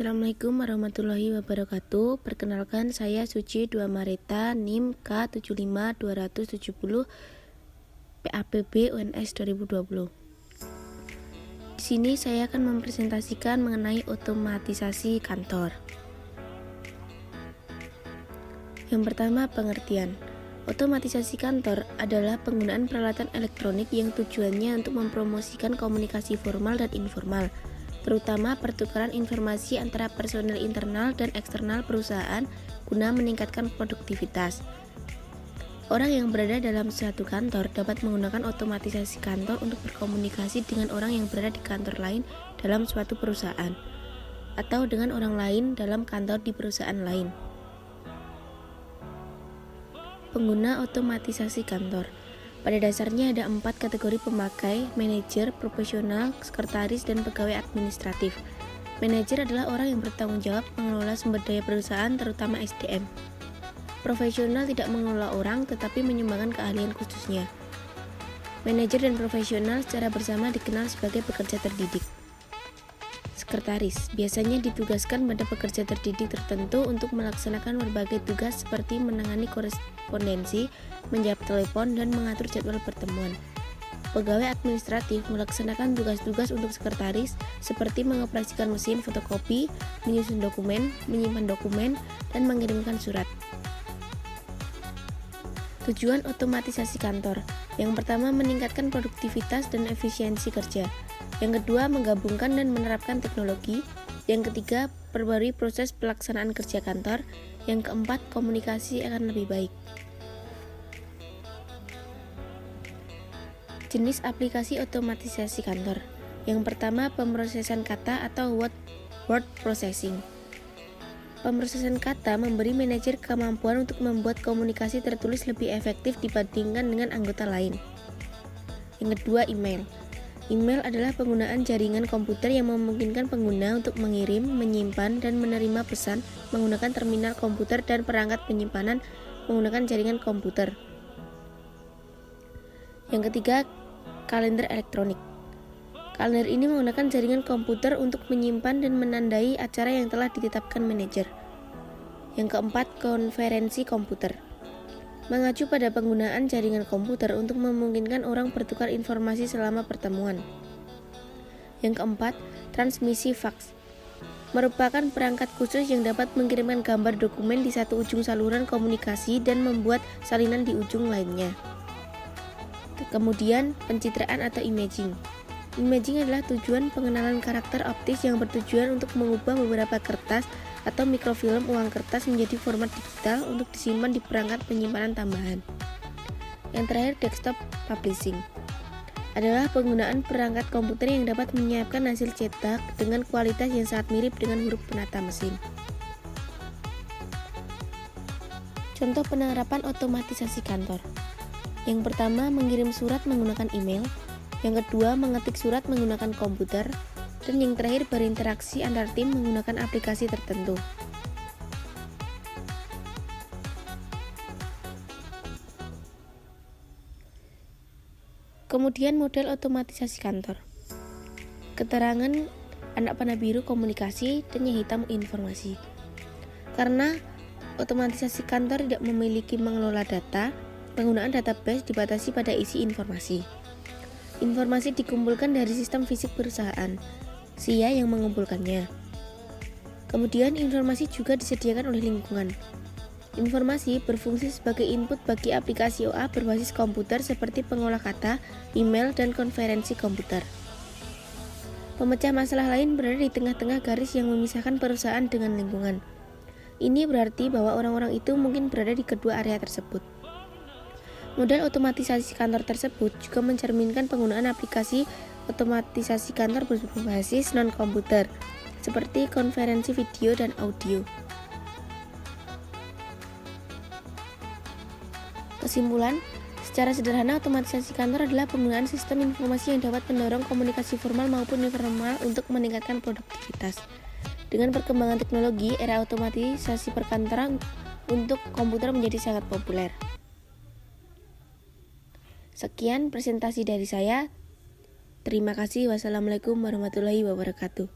Assalamualaikum warahmatullahi wabarakatuh. Perkenalkan, saya Suci Dua Mareta, NIM K75270 PAPB UNS 2020. Di sini saya akan mempresentasikan mengenai otomatisasi kantor. Yang pertama, pengertian. Otomatisasi kantor adalah penggunaan peralatan elektronik yang tujuannya untuk mempromosikan komunikasi formal dan informal, terutama pertukaran informasi antara personel internal dan eksternal perusahaan guna meningkatkan produktivitas. Orang yang berada dalam suatu kantor dapat menggunakan otomatisasi kantor untuk berkomunikasi dengan orang yang berada di kantor lain dalam suatu perusahaan, atau dengan orang lain dalam kantor di perusahaan lain. Pengguna otomatisasi kantor. Pada dasarnya ada 4 kategori pemakai: manajer, profesional, sekretaris, dan pegawai administratif. Manajer adalah orang yang bertanggung jawab mengelola sumber daya perusahaan, terutama SDM. Profesional tidak mengelola orang, tetapi menyumbangkan keahlian khususnya. Manajer dan profesional secara bersama dikenal sebagai pekerja terdidik. Sekretaris biasanya ditugaskan pada pekerja terdidik tertentu untuk melaksanakan berbagai tugas seperti menangani korespondensi, menjawab telepon, dan mengatur jadwal pertemuan. Pegawai administratif melaksanakan tugas-tugas untuk sekretaris seperti mengoperasikan mesin fotokopi, menyusun dokumen, menyimpan dokumen, dan mengirimkan surat. Tujuan otomatisasi kantor. Yang pertama, meningkatkan produktivitas dan efisiensi kerja. Yang kedua, menggabungkan dan menerapkan teknologi. Yang ketiga, perbarui proses pelaksanaan kerja kantor. Yang keempat, komunikasi akan lebih baik. Jenis aplikasi otomatisasi kantor. Yang pertama, pemrosesan kata atau word processing. Pemrosesan kata memberi manajer kemampuan untuk membuat komunikasi tertulis lebih efektif dibandingkan dengan anggota lain. Yang kedua, email. Email adalah penggunaan jaringan komputer yang memungkinkan pengguna untuk mengirim, menyimpan, dan menerima pesan menggunakan terminal komputer dan perangkat penyimpanan menggunakan jaringan komputer. Yang ketiga, kalender elektronik. Kalender ini menggunakan jaringan komputer untuk menyimpan dan menandai acara yang telah ditetapkan manajer. Yang keempat, konferensi komputer. Mengacu pada penggunaan jaringan komputer untuk memungkinkan orang bertukar informasi selama pertemuan. Yang keempat, transmisi faks. Merupakan perangkat khusus yang dapat mengirimkan gambar dokumen di satu ujung saluran komunikasi dan membuat salinan di ujung lainnya. Kemudian, pencitraan atau imaging. Imaging adalah tujuan pengenalan karakter optis yang bertujuan untuk mengubah beberapa kertas atau mikrofilm uang kertas menjadi format digital untuk disimpan di perangkat penyimpanan tambahan. Yang terakhir, desktop publishing adalah penggunaan perangkat komputer yang dapat menyiapkan hasil cetak dengan kualitas yang sangat mirip dengan huruf penata mesin. Contoh penerapan otomatisasi kantor. Yang pertama, mengirim surat menggunakan email. Yang kedua, mengetik surat menggunakan komputer. Dan yang terakhir, berinteraksi antar tim menggunakan aplikasi tertentu. Kemudian model otomatisasi kantor. Keterangan anak panah biru komunikasi dan yang hitam informasi. Karena otomatisasi kantor tidak memiliki mengelola data, penggunaan database dibatasi pada isi informasi. Informasi dikumpulkan dari sistem fisik perusahaan, SIA yang mengumpulkannya. Kemudian informasi juga disediakan oleh lingkungan. Informasi berfungsi sebagai input bagi aplikasi OA berbasis komputer seperti pengolah kata, email, dan konferensi komputer. Pemecah masalah lain berada di tengah-tengah garis yang memisahkan perusahaan dengan lingkungan. Ini berarti bahwa orang-orang itu mungkin berada di kedua area tersebut. Model otomatisasi kantor tersebut juga mencerminkan penggunaan aplikasi otomatisasi kantor berbasis non-komputer, seperti konferensi video dan audio. Kesimpulan, secara sederhana otomatisasi kantor adalah penggunaan sistem informasi yang dapat mendorong komunikasi formal maupun informal untuk meningkatkan produktivitas. Dengan perkembangan teknologi, era otomatisasi perkantoran untuk komputer menjadi sangat populer. Sekian presentasi dari saya. Terima kasih. Wassalamualaikum warahmatullahi wabarakatuh.